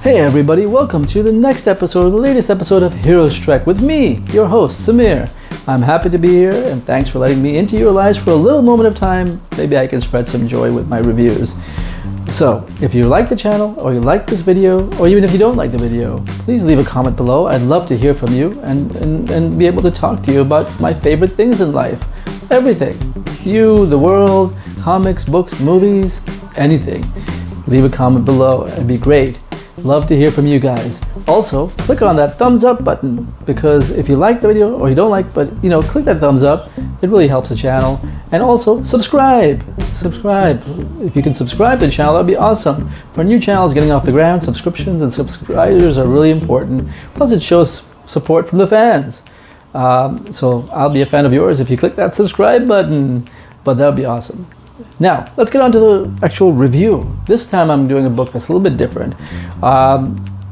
Hey everybody, welcome to the next episode, the latest episode of Heroes Trek with me, your host, Samir. I'm happy to be here and thanks for letting me into your lives for a little moment of time. Maybe I can spread some joy with my reviews. So, if you like the channel, or you like this video, or even if you don't like the video, please leave a comment below. I'd love to hear from you and be able to talk to you about my favorite things in life. Everything. You, the world, comics, books, movies, anything. Leave a comment below, it'd be great. Love to hear from you guys. Also, click on that thumbs up button, because if you like the video or you don't like, but click that thumbs up. It really helps the channel. And also subscribe. If you can subscribe to the channel, that'd be awesome. For new channels getting off the ground, subscriptions and subscribers are really important. Plus it shows support from the fans. So I'll be a fan of yours if you click that subscribe button, but that would be awesome. Now, let's get on to the actual review. This time I'm doing a book that's a little bit different.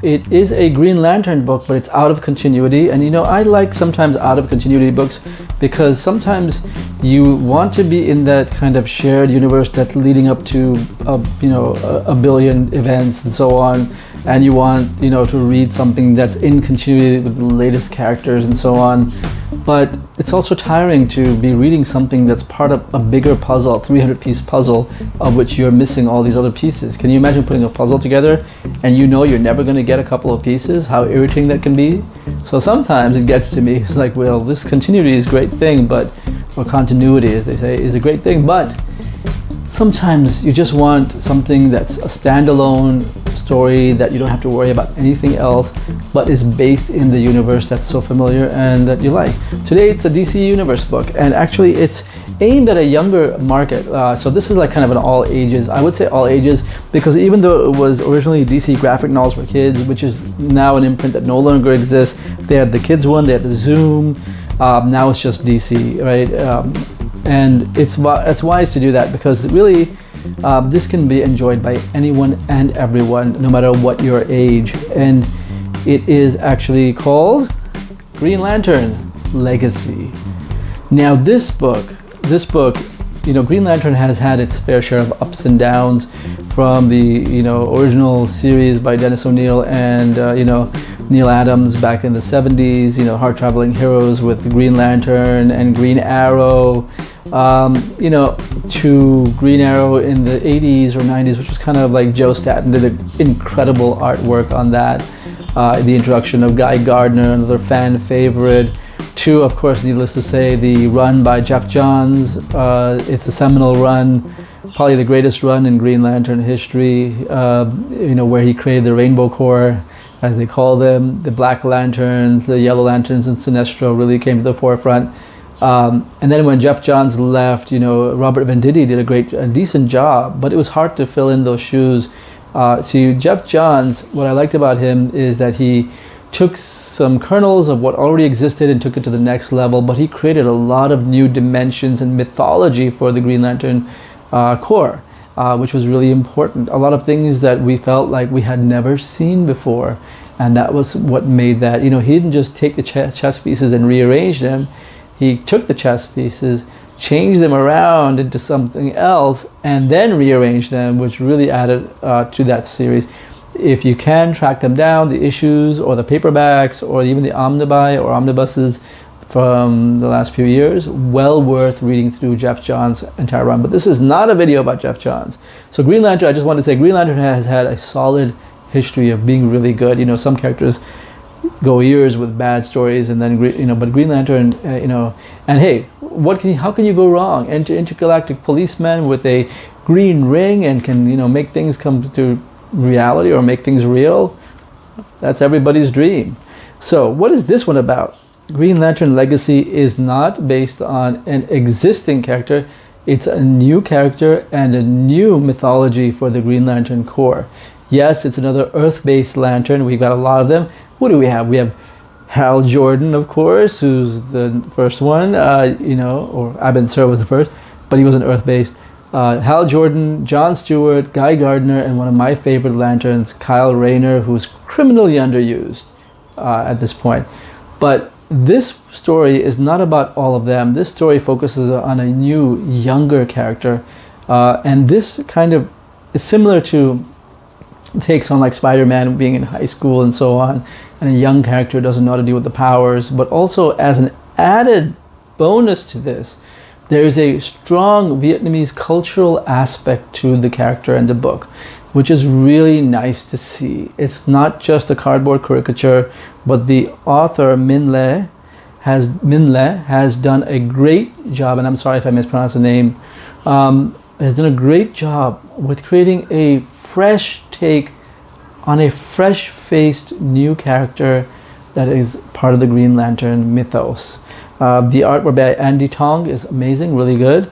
It is a Green Lantern book, but it's out of continuity. And I like sometimes out of continuity books because sometimes you want to be in that kind of shared universe that's leading up to a billion events and so on. And you want to read something that's in continuity with the latest characters and so on. But it's also tiring to be reading something that's part of a bigger puzzle, a 300-piece puzzle, of which you're missing all these other pieces. Can you imagine putting a puzzle together and you're never going to get a couple of pieces? How irritating that can be. So sometimes it gets to me. It's like, well, this continuity is a great thing, or continuity, as they say, is a great thing, but sometimes you just want something that's a standalone story that you don't have to worry about anything else, but is based in the universe that's so familiar and that you like. Today it's a DC Universe book, and actually it's aimed at a younger market. So this is like kind of an all ages. I would say all ages because even though it was originally DC graphic novels for kids, which is now an imprint that no longer exists, they had the kids one, they had the Zoom. Now it's just DC, right? And it's wise to do that because really this can be enjoyed by anyone and everyone, no matter what your age. And it is actually called Green Lantern Legacy. Now this book, Green Lantern has had its fair share of ups and downs, from the original series by Dennis O'Neil and Neil Adams back in the 70s, hard traveling heroes with Green Lantern and Green Arrow, to Green Arrow in the 80s or 90s, which was kind of like Joe Staton did an incredible artwork on that. The introduction of Guy Gardner, another fan favorite, to, of course, needless to say, the run by Jeff Johns. It's a seminal run, probably the greatest run in Green Lantern history, where he created the Rainbow Corps, as they call them. The Black Lanterns, the Yellow Lanterns, and Sinestro really came to the forefront. And then when Jeff Johns left, Robert Venditti did a decent job, but it was hard to fill in those shoes. See, Jeff Johns, what I liked about him is that he took some kernels of what already existed and took it to the next level, but he created a lot of new dimensions and mythology for the Green Lantern Corps, which was really important. A lot of things that we felt like we had never seen before, and that was what made that. He didn't just take the chess pieces and rearrange them. He took the chess pieces, changed them around into something else, and then rearranged them, which really added to that series. If you can track them down, the issues or the paperbacks or even the omnibuy or omnibuses from the last few years, well worth reading through Jeff Johns' entire run. But this is not a video about Jeff Johns. So Green Lantern, I just want to say Green Lantern has had a solid history of being really good. Some characters go years with bad stories, and then but Green Lantern, and hey, how can you go wrong? Intergalactic policeman with a green ring and can make things come to reality or make things real. That's everybody's dream. So what is this one about? Green Lantern Legacy is not based on an existing character. It's a new character and a new mythology for the Green Lantern Corps. Yes, it's another Earth-based lantern. We've got a lot of them. What do we have? We have Hal Jordan, of course, who's the first one, or Abin Sur was the first, but he was an Earth-based. Hal Jordan, John Stewart, Guy Gardner, and one of my favorite lanterns, Kyle Rayner, who's criminally underused at this point. But this story is not about all of them. This story focuses on a new, younger character, and this kind of is similar to takes on like Spider-Man being in high school and so on, and a young character doesn't know how to deal with the powers. But also as an added bonus to this, there's a strong Vietnamese cultural aspect to the character and the book, which is really nice to see. It's not just a cardboard caricature, but the author Minh has done a great job, and I'm sorry if I mispronounce the name, has done a great job with creating a fresh take on a fresh-faced new character that is part of the Green Lantern mythos. The artwork by Andie Tong is amazing, really good.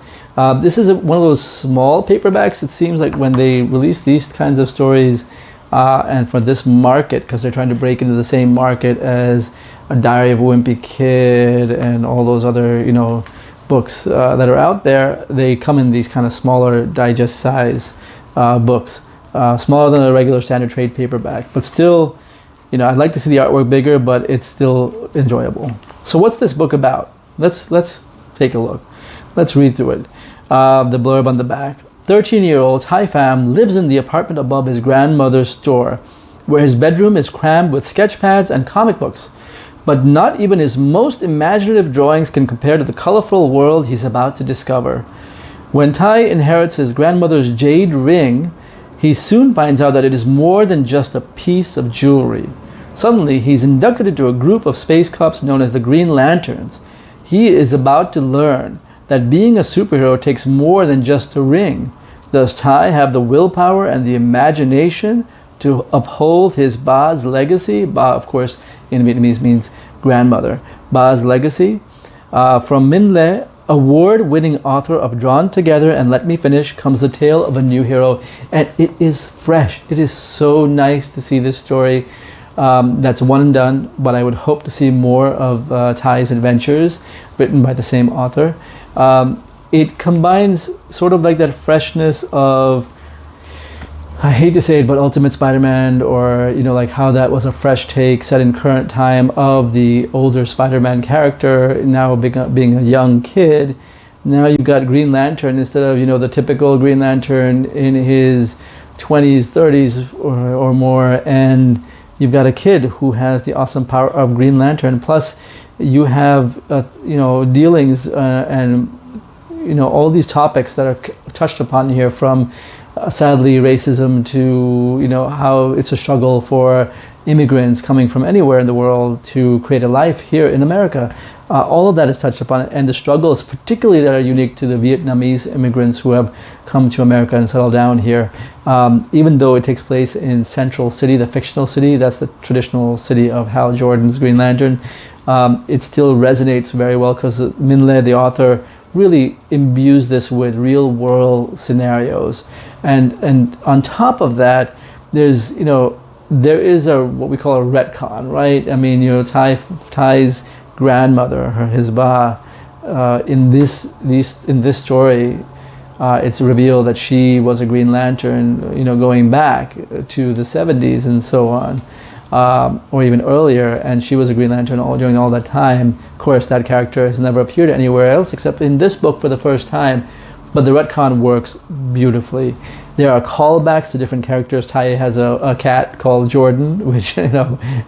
This is one of those small paperbacks. It seems like when they release these kinds of stories, and for this market, because they're trying to break into the same market as A Diary of a Wimpy Kid and all those other, books that are out there, they come in these kind of smaller digest size books, smaller than a regular standard trade paperback, but still, I'd like to see the artwork bigger, but it's still enjoyable. So what's this book about? Let's take a look. Let's read through it. The blurb on the back. 13-year-old Tai Pham lives in the apartment above his grandmother's store, where his bedroom is crammed with sketchpads and comic books. But not even his most imaginative drawings can compare to the colorful world he's about to discover. When Tai inherits his grandmother's jade ring, he soon finds out that it is more than just a piece of jewelry. Suddenly, he's inducted into a group of space cops known as the Green Lanterns. He is about to learn that being a superhero takes more than just a ring. Does Tai have the willpower and the imagination to uphold his Ba's legacy? Ba, of course, in Vietnamese means grandmother. Ba's legacy. From Minh Le, award-winning author of Drawn Together and Let Me Finish, comes the tale of a new hero. And it is fresh. It is so nice to see this story. That's one and done, but I would hope to see more of Tai's adventures written by the same author. It combines sort of like that freshness of, I hate to say it, but Ultimate Spider-Man, or like how that was a fresh take set in current time of the older Spider-Man character now being a young kid. Now you've got Green Lantern instead of the typical Green Lantern in his 20s, 30s or more, and you've got a kid who has the awesome power of Green Lantern. Plus, you have dealings and all these topics that are touched upon here, from sadly racism to how it's a struggle for immigrants coming from anywhere in the world to create a life here in America. All of that is touched upon, and the struggles particularly that are unique to the Vietnamese immigrants who have come to America and settled down here. Even though it takes place in Central City, the fictional city, that's the traditional city of Hal Jordan's Green Lantern, it still resonates very well because Minh Le, the author, really imbues this with real world scenarios. And on top of that, there is what we call a retcon, right? I mean, Tai's grandmother, his Ba, in this story, it's revealed that she was a Green Lantern, going back to the 70s and so on, or even earlier, and she was a Green Lantern during all that time. Of course, that character has never appeared anywhere else except in this book for the first time, but the retcon works beautifully. There are callbacks to different characters. Tai has a cat called Jordan, which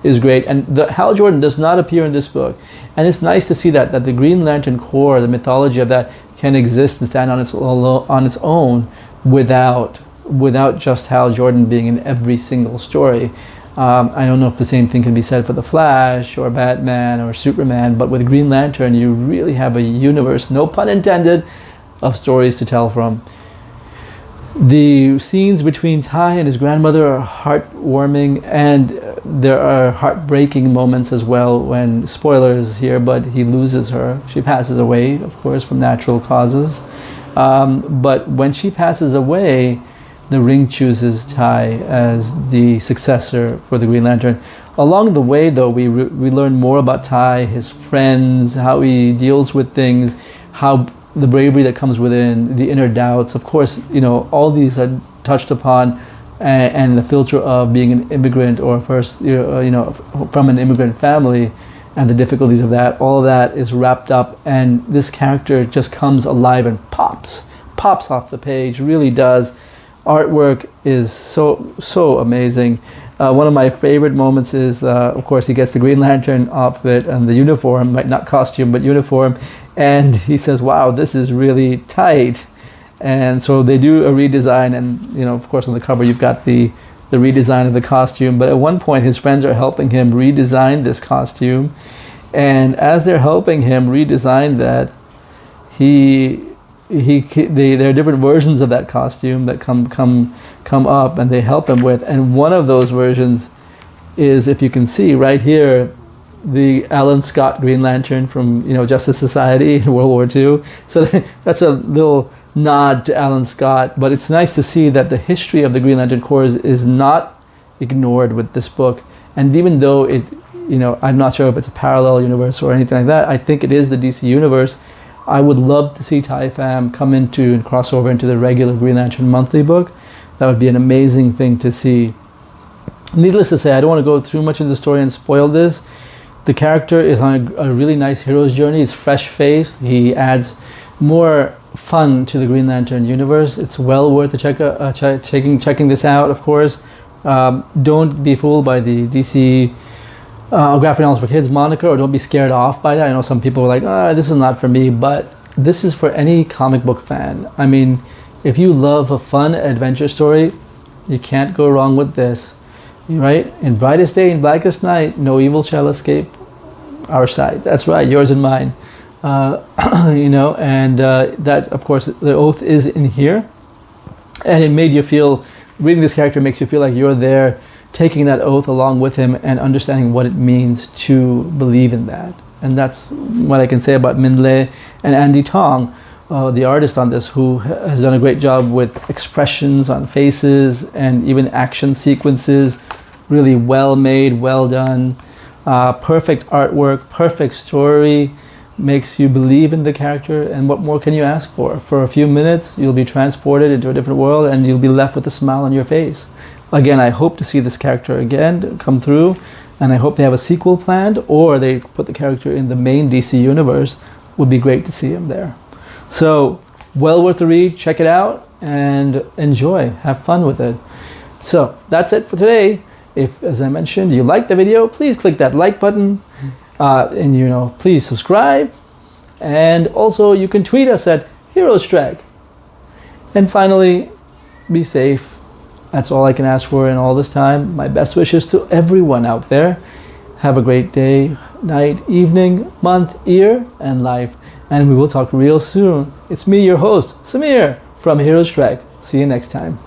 is great, and Hal Jordan does not appear in this book, and it's nice to see that the Green Lantern core, the mythology of that, can exist and stand on its own without just Hal Jordan being in every single story. I don't know if the same thing can be said for the Flash or Batman or Superman, but with Green Lantern you really have a universe, no pun intended, of stories to tell from. The scenes between Tai and his grandmother are heartwarming, and there are heartbreaking moments as well when, spoilers here, but he loses her. She passes away, of course, from natural causes. But when she passes away, the ring chooses Tai as the successor for the Green Lantern. Along the way, though, we learn more about Tai, his friends, how he deals with things, how the bravery that comes within, the inner doubts. Of course, all these are touched upon, and the filter of being an immigrant, or first, from an immigrant family, and the difficulties of that. All of that is wrapped up, and this character just comes alive and pops off the page, really does. artwork is so amazing. One of my favorite moments is, of course, he gets the Green Lantern outfit and the uniform, not costume, but uniform, and he says, wow, this is really tight. And so they do a redesign, and of course on the cover you've got the redesign of the costume, but at one point his friends are helping him redesign this costume, and as they're helping him redesign that, there are different versions of that costume that come up, and they help him with, and one of those versions is, if you can see right here, the Alan Scott Green Lantern from Justice Society in World War II. So that's a little nod to Alan Scott, but it's nice to see that the history of the Green Lantern Corps is not ignored with this book. And even though it, I'm not sure if it's a parallel universe or anything like that, I think it is the DC universe. I would love to see Tai Pham come into and cross over into the regular Green Lantern monthly book. That would be an amazing thing to see. Needless to say, I don't want to go too much into the story and spoil this. The character is on a really nice hero's journey. It's fresh-faced. He adds more fun to the Green Lantern universe. It's well worth checking this out, of course. Don't be fooled by the DC graphic novels for kids moniker, or don't be scared off by that. I know some people are like, this is not for me, but this is for any comic book fan. I mean, if you love a fun adventure story, you can't go wrong with this, right? In brightest day and blackest night, no evil shall escape our sight. That's right, yours and mine. And that, of course, the oath is in here, and it made you feel, reading this character makes you feel like you're there taking that oath along with him and understanding what it means to believe in that. And that's what I can say about Minh and Andie Tong, the artist on this, who has done a great job with expressions on faces and even action sequences. Really well made, well done, perfect artwork, perfect story, makes you believe in the character, and what more can you ask for? For a few minutes, you'll be transported into a different world and you'll be left with a smile on your face. Again, I hope to see this character again come through, and I hope they have a sequel planned, or they put the character in the main DC universe. Would be great to see him there. So, well worth the read, check it out, and enjoy, have fun with it. So, that's it for today. If, as I mentioned, you liked the video, please click that like button, and please subscribe, and also you can tweet us at Heroes Trek. And finally, be safe. That's all I can ask for in all this time. My best wishes to everyone out there. Have a great day, night, evening, month, year, and life. And we will talk real soon. It's me, your host, Samir, from Heroes Trek. See you next time.